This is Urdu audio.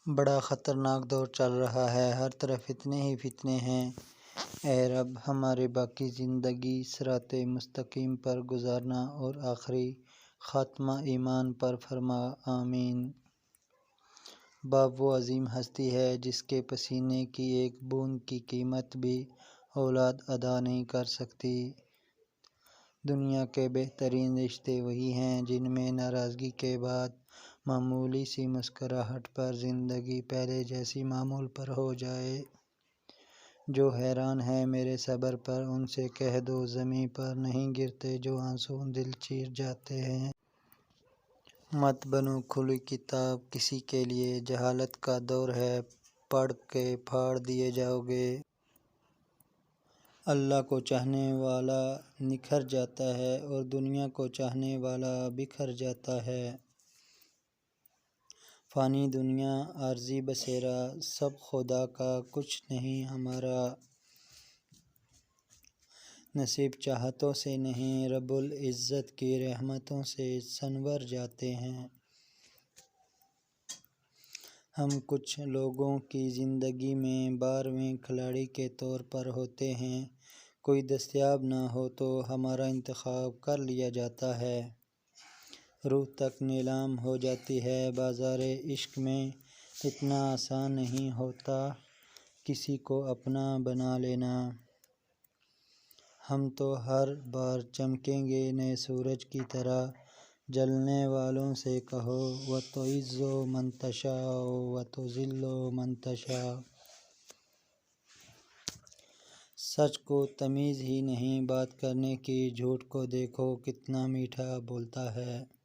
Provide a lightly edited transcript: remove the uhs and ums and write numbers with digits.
بڑا خطرناک دور چل رہا ہے، ہر طرف فتنے ہی فتنے ہیں۔ اے رب، ہماری باقی زندگی صراط مستقیم پر گزارنا اور آخری خاتمہ ایمان پر فرما، آمین۔ باپ وہ عظیم ہستی ہے جس کے پسینے کی ایک بوند کی قیمت بھی اولاد ادا نہیں کر سکتی۔ دنیا کے بہترین رشتے وہی ہیں جن میں ناراضگی کے بعد معمولی سی مسکراہٹ پر زندگی پہلے جیسی معمول پر ہو جائے۔ جو حیران ہیں میرے صبر پر، ان سے کہہ دو زمیں پر نہیں گرتے جو آنسو دل چیر جاتے ہیں۔ مت بنو کھلی کتاب کسی کے لیے، جہالت کا دور ہے، پڑھ کے پھاڑ دیے جاؤ گے۔ اللہ کو چاہنے والا نکھر جاتا ہے اور دنیا کو چاہنے والا بکھر جاتا ہے۔ فانی دنیا، عارضی بسیرا، سب خدا کا کچھ نہیں ہمارا۔ نصیب چاہتوں سے نہیں، رب العزت کی رحمتوں سے سنور جاتے ہیں۔ ہم کچھ لوگوں کی زندگی میں 12ویں کھلاڑی کے طور پر ہوتے ہیں، کوئی دستیاب نہ ہو تو ہمارا انتخاب کر لیا جاتا ہے۔ روح تک نیلام ہو جاتی ہے۔ بازار عشق میں اتنا آسان نہیں ہوتا کسی کو اپنا بنا لینا۔ ہم تو ہر بار چمکیں گے نئے سورج کی طرح، جلنے والوں سے کہو وَتُعِزُّ مَن تَشَاءُ وَتُذِلُّ مَن تَشَاءُ۔ سچ کو تمیز ہی نہیں بات کرنے کی، جھوٹ کو دیکھو کتنا میٹھا بولتا ہے۔